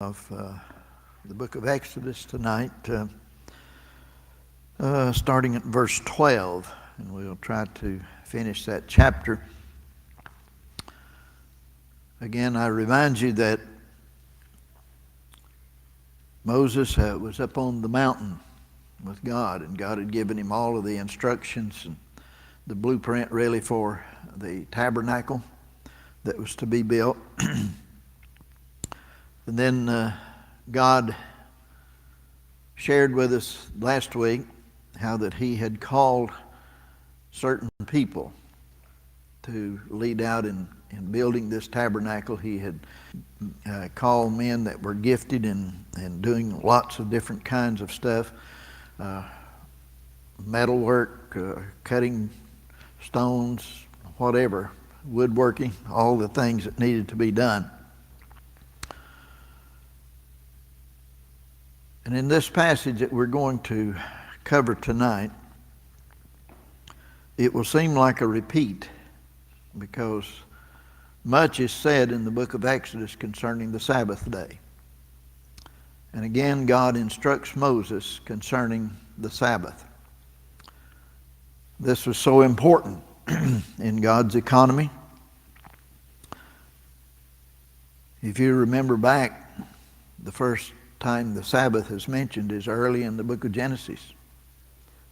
of the book of Exodus tonight, starting at verse 12, and we'll try to finish that chapter. Again, I remind you that Moses was up on the mountain with God, and God had given him all of the instructions and the blueprint really for the tabernacle that was to be built. And then God shared with us last week how that he had called certain people to lead out in building this tabernacle. He had called men that were gifted in doing lots of different kinds of stuff, metalwork, cutting stones, whatever, woodworking, all the things that needed to be done. And in this passage that we're going to cover tonight, it will seem like a repeat because much is said in the book of Exodus concerning the Sabbath day. And again, God instructs Moses concerning the Sabbath. This was so important in God's economy. If you remember back, the first time the Sabbath is mentioned is early in the book of Genesis.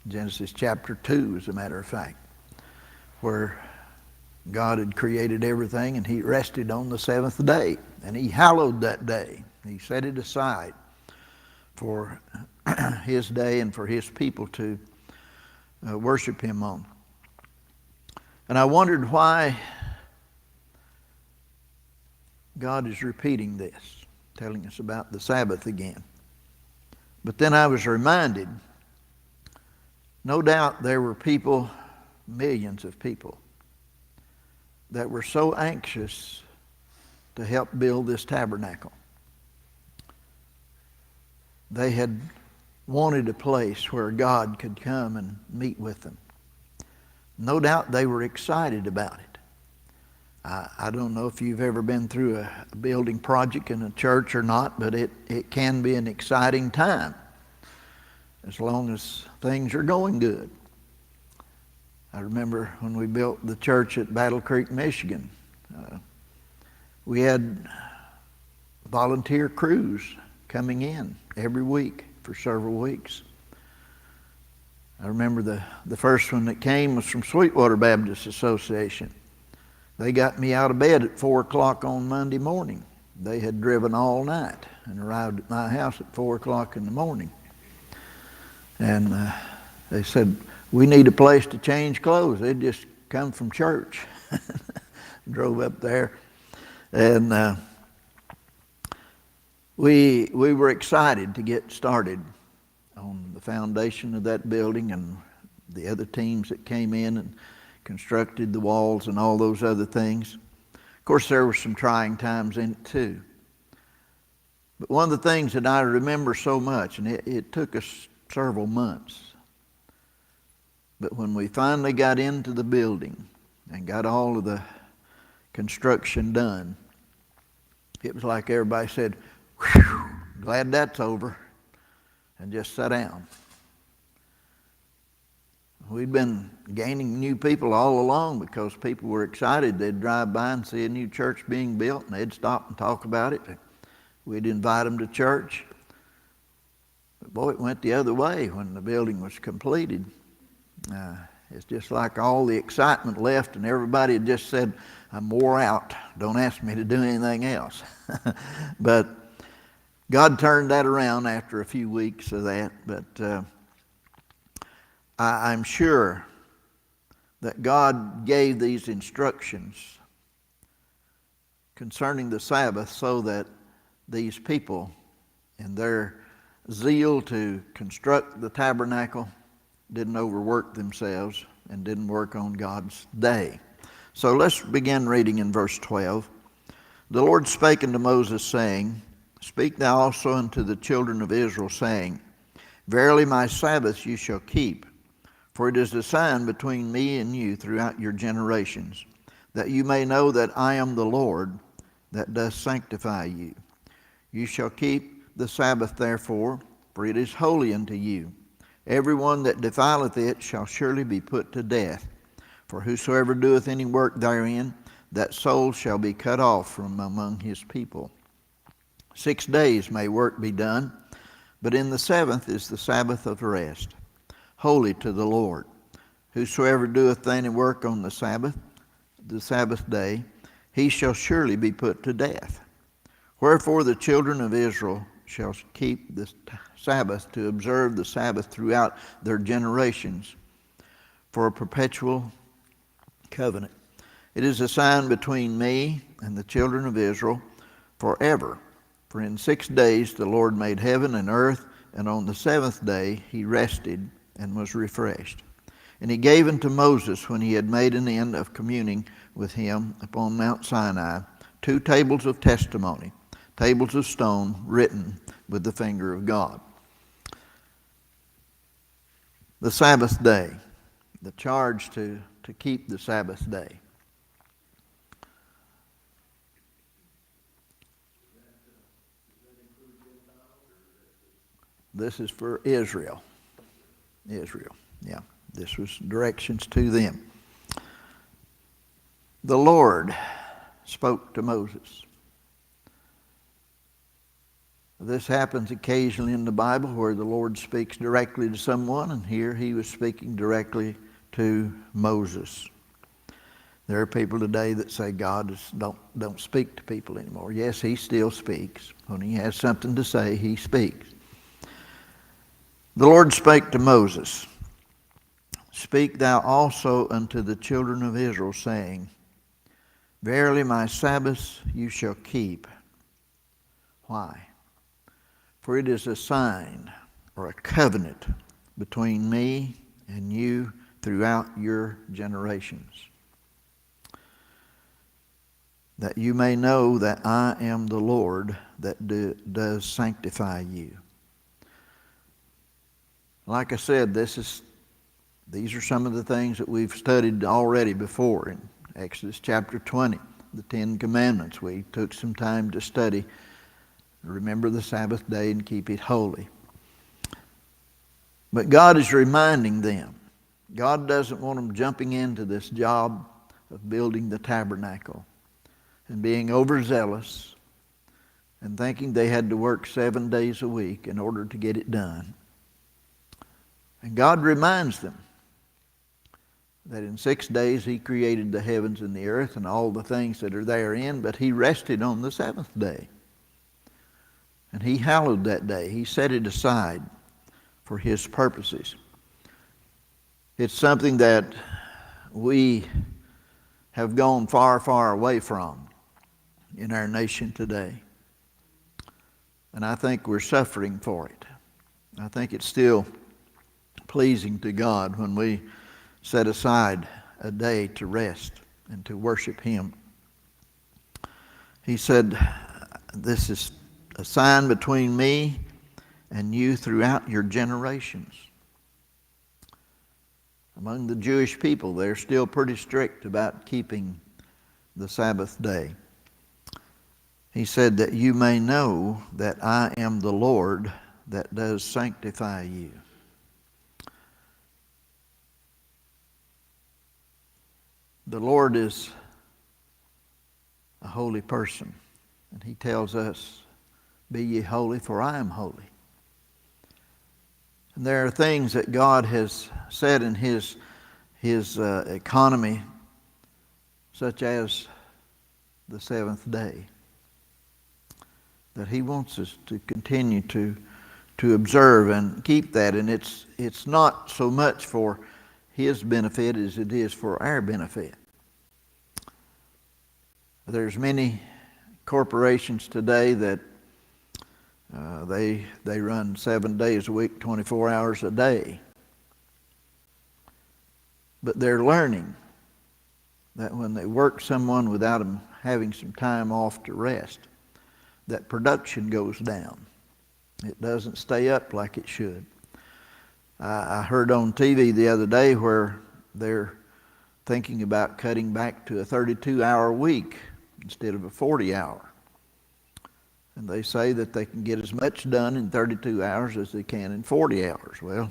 Genesis chapter 2, as a matter of fact, where God had created everything and he rested on the seventh day. And he hallowed that day. He set it aside for his day and for his people to worship him on. And I wondered why God is repeating this, telling us about the Sabbath again. But then I was reminded, no doubt there were people, millions of people, that were so anxious to help build this tabernacle. They had wanted a place where God could come and meet with them. No doubt they were excited about it. I don't know if you've ever been through a building project in a church or not, but it can be an exciting time as long as things are going good. I remember when we built the church at Battle Creek, Michigan, we had volunteer crews coming in every week for several weeks. I remember the first one that came was from Sweetwater Baptist Association. They got me out of bed at 4 o'clock on Monday morning. They had driven all night and arrived at my house at 4 o'clock in the morning. And they said, we need a place to change clothes. They'd just come from church. Drove up there. And we were excited to get started on the foundation of that building, and the other teams that came in and constructed the walls and all those other things. Of course, there were some trying times in it too. But one of the things that I remember so much, and it took us several months, but when we finally got into the building and got all of the construction done, it was like everybody said, "Whew, glad that's over," and just sat down. We'd been gaining new people all along because people were excited. They'd drive by and see a new church being built, and they'd stop and talk about it. We'd invite them to church. But boy, it went the other way when the building was completed. It's just like all the excitement left, and everybody had just said, I'm wore out. Don't ask me to do anything else. But God turned that around after a few weeks of that. But I'm sure that God gave these instructions concerning the Sabbath so that these people, in their zeal to construct the tabernacle, didn't overwork themselves and didn't work on God's day. So let's begin reading in verse 12. The Lord spake unto Moses, saying, Speak thou also unto the children of Israel, saying, Verily my Sabbaths you shall keep, for it is a sign between me and you throughout your generations, that you may know that I am the Lord that doth sanctify you. You shall keep the Sabbath therefore, for it is holy unto you. Every one that defileth it shall surely be put to death. For whosoever doeth any work therein, that soul shall be cut off from among his people. 6 days may work be done, but in the seventh is the Sabbath of rest, holy to the Lord. Whosoever doeth any work on the Sabbath day, he shall surely be put to death. Wherefore the children of Israel shall keep the Sabbath to observe the Sabbath throughout their generations for a perpetual covenant. It is a sign between me and the children of Israel forever. For in 6 days the Lord made heaven and earth, and on the seventh day he rested and was refreshed. And he gave unto Moses, when he had made an end of communing with him upon Mount Sinai, 2 tables of testimony, tables of stone written with the finger of God. The Sabbath day, the charge to keep the Sabbath day. This is for Israel. Israel, yeah. This was directions to them. The Lord spoke to Moses. This happens occasionally in the Bible where the Lord speaks directly to someone, and here he was speaking directly to Moses. There are people today that say God don't speak to people anymore. Yes, he still speaks. When he has something to say, he speaks. The Lord spake to Moses, Speak thou also unto the children of Israel, saying, Verily my Sabbaths you shall keep. Why? For it is a sign or a covenant between me and you throughout your generations, that you may know that I am the Lord that does sanctify you. Like I said, these are some of the things that we've studied already before in Exodus chapter 20, the 10 Commandments. We took some time to study. Remember the Sabbath day and keep it holy. But God is reminding them. God doesn't want them jumping into this job of building the tabernacle and being overzealous and thinking they had to work 7 days a week in order to get it done. And God reminds them that in 6 days he created the heavens and the earth and all the things that are therein, but he rested on the seventh day. And he hallowed that day. He set it aside for his purposes. It's something that we have gone far, far away from in our nation today. And I think we're suffering for it. I think it's still pleasing to God when we set aside a day to rest and to worship him. He said, this is a sign between me and you throughout your generations. Among the Jewish people, they're still pretty strict about keeping the Sabbath day. He said that you may know that I am the Lord that does sanctify you. The Lord is a holy person, and he tells us, be ye holy, for I am holy. And there are things that God has said in his economy, such as the seventh day, that he wants us to continue to observe and keep that. And it's not so much for his benefit as it is for our benefit. There's many corporations today that they run 7 days a week, 24 hours a day. But they're learning that when they work someone without them having some time off to rest, that production goes down. It doesn't stay up like it should. I heard on TV the other day where they're thinking about cutting back to a 32-hour week instead of a 40-hour. And they say that they can get as much done in 32 hours as they can in 40 hours. Well,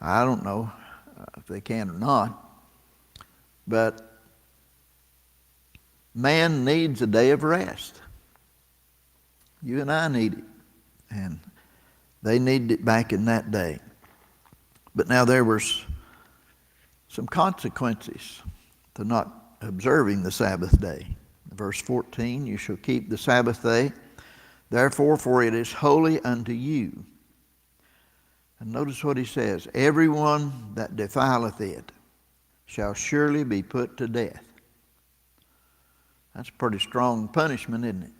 I don't know if they can or not. But man needs a day of rest. You and I need it. And they needed it back in that day. But now there was some consequences to not observing the Sabbath day. Verse 14, you shall keep the Sabbath day, therefore, for it is holy unto you. And notice what he says, everyone that defileth it shall surely be put to death. That's a pretty strong punishment, isn't it?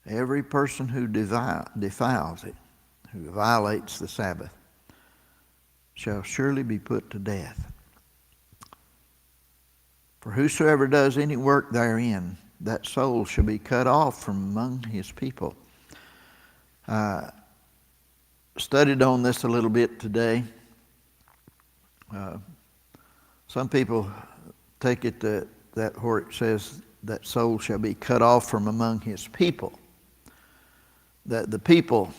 Every person who defiles it, who violates the Sabbath, shall surely be put to death. For whosoever does any work therein, that soul shall be cut off from among his people. I studied on this a little bit today. Some people take it that where it says that soul shall be cut off from among his people, that the people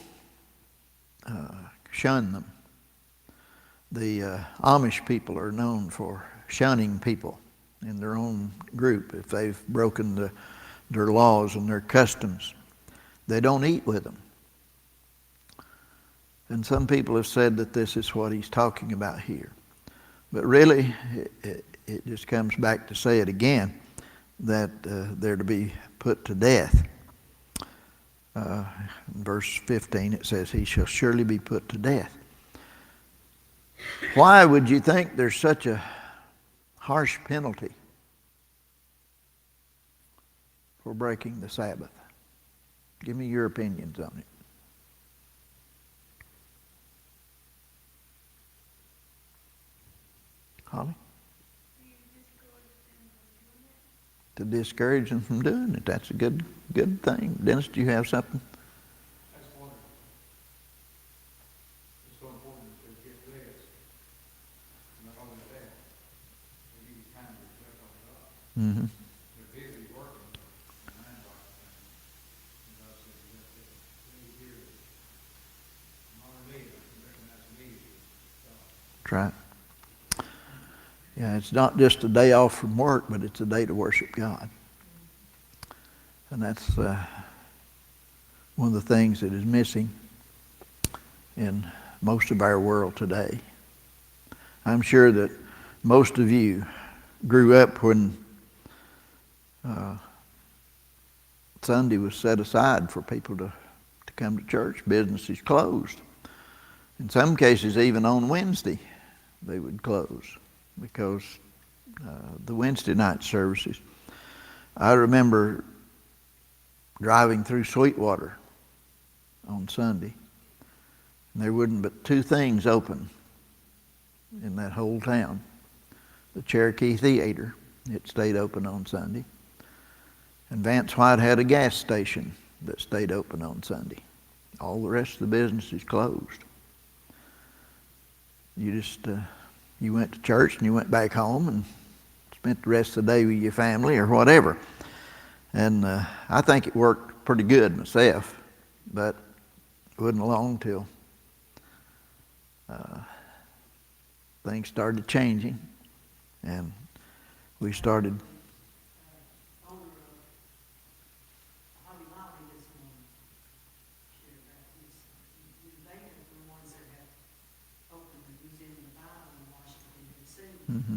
shun them. The Amish people are known for shunning people in their own group if they've broken their laws and their customs. They don't eat with them. And some people have said that this is what he's talking about here. But really, it just comes back to say it again, that they're to be put to death. In verse 15 it says, he shall surely be put to death. Why would you think there's such a harsh penalty for breaking the Sabbath? Give me your opinions on it. Holly? To discourage them from doing it. That's a good thing. Dennis, do you have something? That's wonderful. It's so important to get rest. Not only that, they use time to reflect on God. Mm-hmm. They're busy working. Mind like that. And God says, you got to be here. Honor me. Recognize me as God. That's right. Yeah, it's not just a day off from work, but it's a day to worship God. And that's one of the things that is missing in most of our world today. I'm sure that most of you grew up when Sunday was set aside for people to come to church. Businesses closed. In some cases, even on Wednesday, they would close because the Wednesday night services. I remember driving through Sweetwater on Sunday, and there wasn't but two things open in that whole town. The Cherokee Theater, it stayed open on Sunday, and Vance White had a gas station that stayed open on Sunday. All the rest of the businesses closed. You just you went to church and you went back home and spent the rest of the day with your family or whatever. And I think it worked pretty good myself, but it wasn't long till things started changing, and we started. Mm-hmm.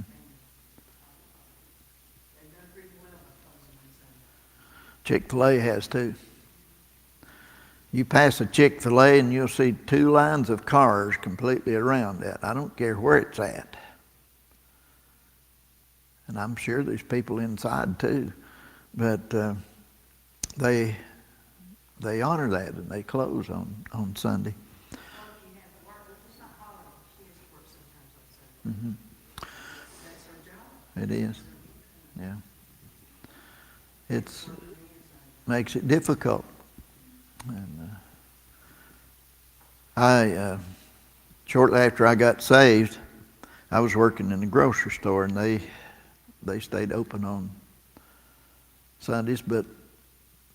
Chick-fil-A has too. You pass a Chick-fil-A and you'll see two lines of cars completely around that. I don't care where it's at. And I'm sure there's people inside too. But they honor that and they close on Sunday. Mm-hmm. It is, yeah. It makes it difficult. And shortly after I got saved, I was working in a grocery store, and they stayed open on Sundays, but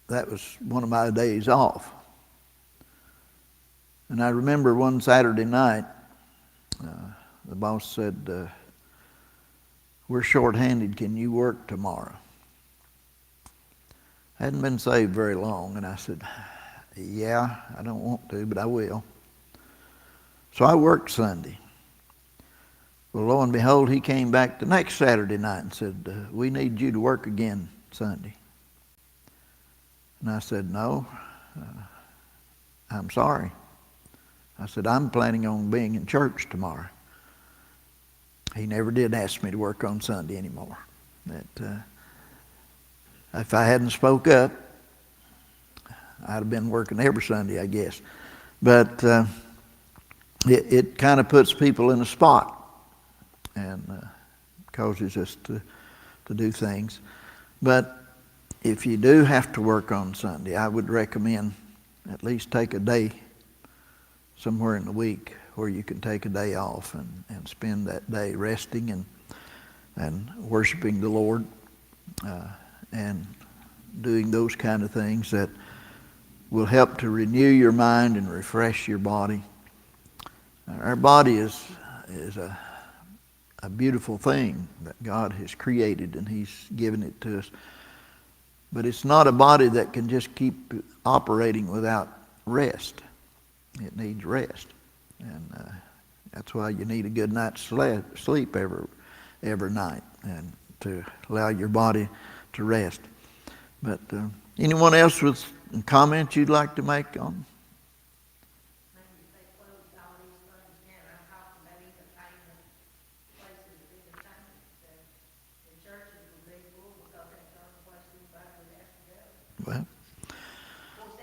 that was one of my days off. And I remember one Saturday night, the boss said, we're short-handed, can you work tomorrow? I hadn't been saved very long, and I said, yeah, I don't want to, but I will. So I worked Sunday. Well, lo and behold, he came back the next Saturday night and said, we need you to work again Sunday. And I said, no, I'm sorry. I said, I'm planning on being in church tomorrow. He never did ask me to work on Sunday anymore. If I hadn't spoke up, I'd have been working every Sunday, I guess. But it kind of puts people in a spot and causes us to do things. But if you do have to work on Sunday, I would recommend at least take a day somewhere in the week where you can take a day off and spend that day resting and worshiping the Lord and doing those kind of things that will help to renew your mind and refresh your body. Our body is a beautiful thing that God has created, and He's given it to us. But it's not a body that can just keep operating without rest. It needs rest. And that's why you need a good night's sleep every night, and to allow your body to rest. But anyone else with comments you'd like to make on? Well, Of course,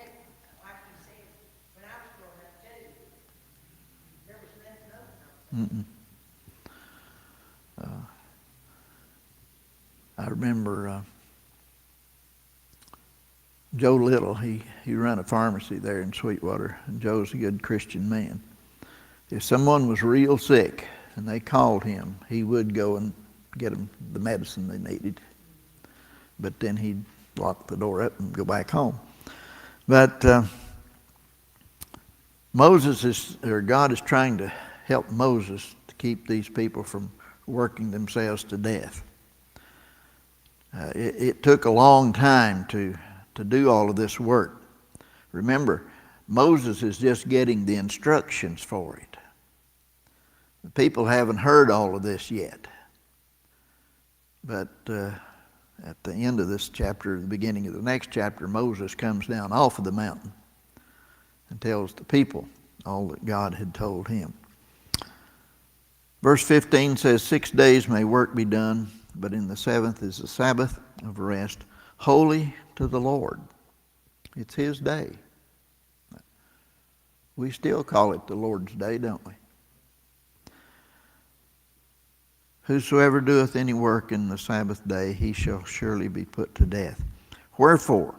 like you said, when I was growing up too, there was nothing open. I remember Joe Little. He ran a pharmacy there in Sweetwater, and Joe's a good Christian man. If someone was real sick and they called him, he would go and get them the medicine they needed. But then he'd lock the door up and go back home. But God is trying to help Moses to keep these people from working themselves to death. It took a long time to do all of this work. Remember, Moses is just getting the instructions for it. The people haven't heard all of this yet. But at the end of this chapter, the beginning of the next chapter, Moses comes down off of the mountain and tells the people all that God had told him. Verse 15 says, 6 days may work be done, but in the seventh is the Sabbath of rest, holy to the Lord. It's His day. We still call it the Lord's day, don't we? Whosoever doeth any work in the Sabbath day, he shall surely be put to death. Wherefore,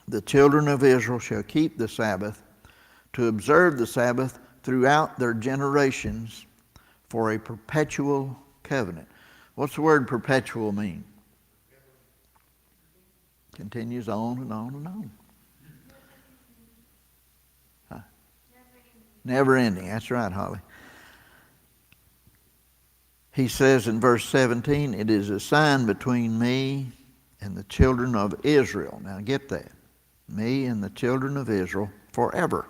the children of Israel shall keep the Sabbath, to observe the Sabbath throughout their generations for a perpetual covenant. What's the word perpetual mean? Continues on and on and on. Huh? Never ending. That's right, Holly. He says in verse 17, it is a sign between me and the children of Israel. Now get that. Me and the children of Israel forever.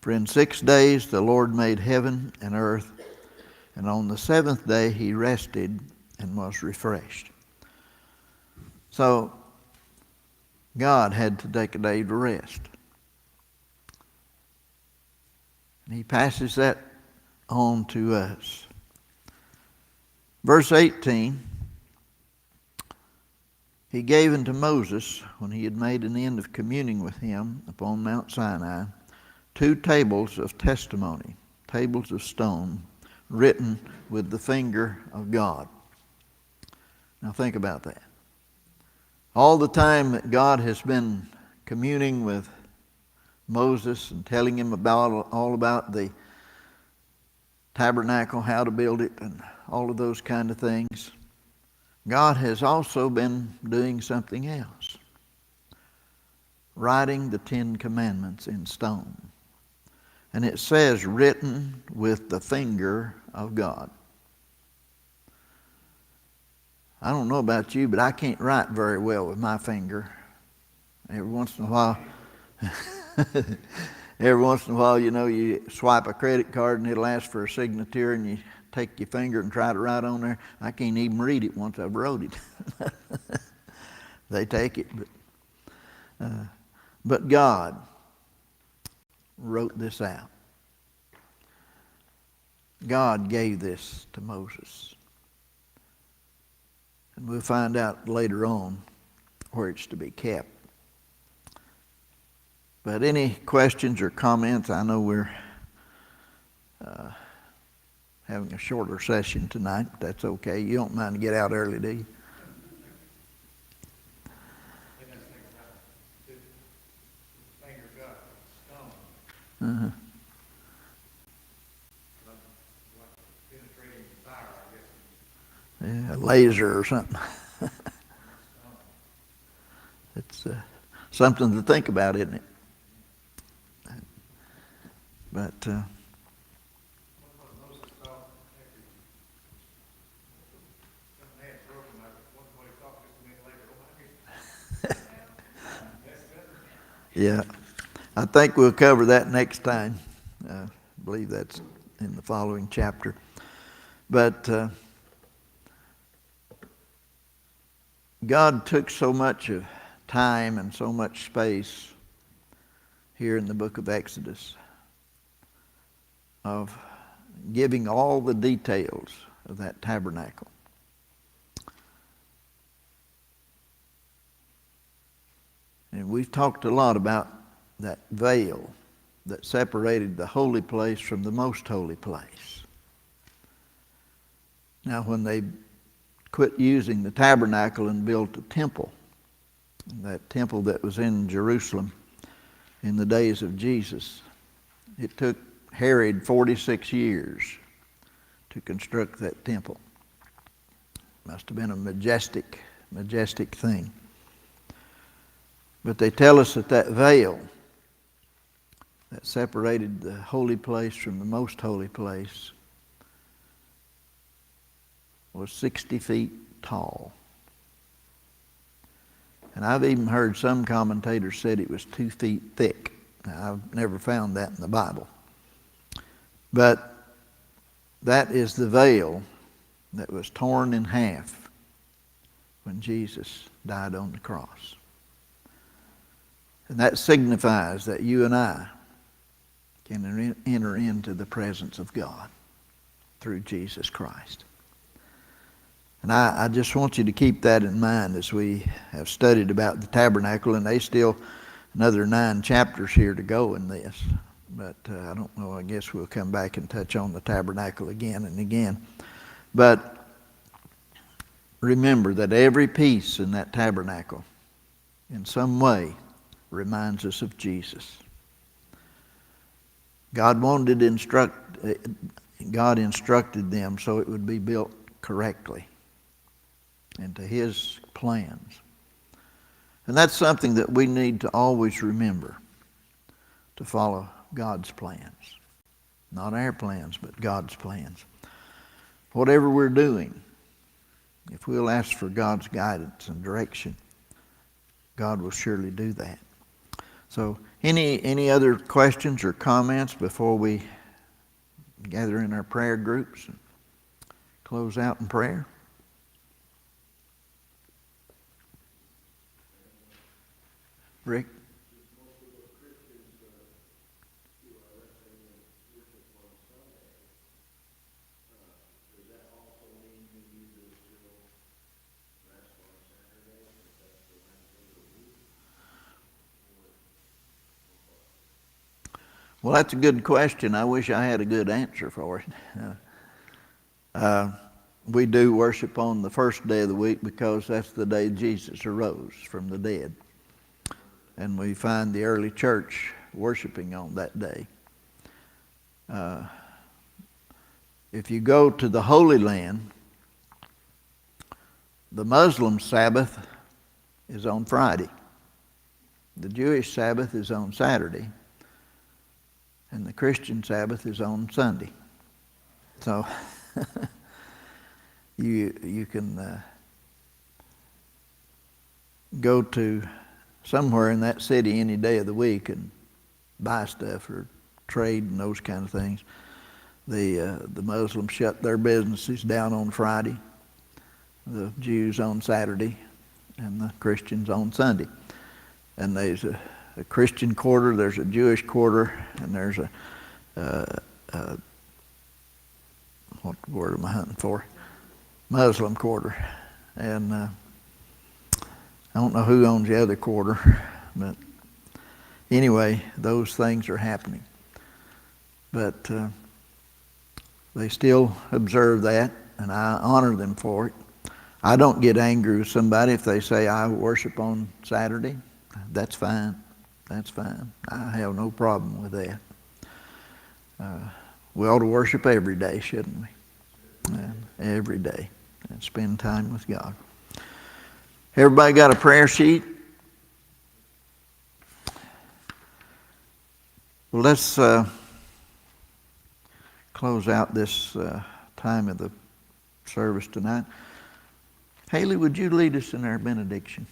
For in 6 days the Lord made heaven and earth, and on the seventh day He rested and was refreshed. So God had to take a day to rest. And He passes that on to us. Verse 18, He gave unto Moses, when he had made an end of communing with him upon Mount Sinai, 2 tables of testimony, tables of stone, written with the finger of God. Now think about that. All the time that God has been communing with Moses and telling him all about the tabernacle, how to build it, and all of those kind of things, God has also been doing something else. writing the 10 Commandments in stone. And it says, written with the finger of God. I don't know about you, but I can't write very well with my finger. Every once in a while, you swipe a credit card and it'll ask for a signature, and you take your finger and try to write on there. I can't even read it once I've wrote it. They take it, but God wrote this out. God gave this to Moses. And we'll find out later on where it's to be kept. But any questions or comments? I know we're having a shorter session tonight, but that's okay. You don't mind to get out early, do you? Uh-huh. Yeah, a laser or something. It's something to think about, isn't it? But yeah, I think we'll cover that next time. I believe that's in the following chapter. But God took so much of time and so much space here in the book of Exodus of giving all the details of that tabernacle. And we've talked a lot about that veil that separated the holy place from the most holy place. Now, when they quit using the tabernacle and built a temple, that temple that was in Jerusalem in the days of Jesus, it took Herod 46 years to construct that temple. Must have been a majestic thing. But they tell us that that veil that separated the holy place from the most holy place was 60 feet tall. And I've even heard some commentators said it was 2 feet thick. Now, I've never found that in the Bible. But that is the veil that was torn in half when Jesus died on the cross. And that signifies that you and I can enter into the presence of God through Jesus Christ. And I just want you to keep that in mind as we have studied about the tabernacle, and there's still another 9 chapters here to go in this. But I don't know, I guess we'll come back and touch on the tabernacle again and again. But remember that every piece in that tabernacle in some way reminds us of Jesus. God instructed them so it would be built correctly and to His plans. And that's something that we need to always remember, to follow God's plans. Not our plans, but God's plans. Whatever we're doing, if we'll ask for God's guidance and direction, God will surely do that. So any other questions or comments before we gather in our prayer groups and close out in prayer? Rick? Well, that's a good question. I wish I had a good answer for it. We do worship on the first day of the week because that's the day Jesus arose from the dead. And we find the early church worshiping on that day. If you go to the Holy Land, the Muslim Sabbath is on Friday. The Jewish Sabbath is on Saturday, and the Christian Sabbath is on Sunday. So you can go to somewhere in that city any day of the week and buy stuff or trade and those kind of things. The Muslims shut their businesses down on Friday, the Jews on Saturday, and the Christians on Sunday. And there's a Christian quarter, there's a Jewish quarter, and there's what word am I hunting for? Muslim quarter. And I don't know who owns the other quarter, but anyway, those things are happening. But they still observe that, and I honor them for it. I don't get angry with somebody if they say I worship on Saturday. That's fine. That's fine. I have no problem with that. We ought to worship every day, shouldn't we? Every day. And spend time with God. Everybody got a prayer sheet? Well, let's close out this time of the service tonight. Haley, would you lead us in our benediction?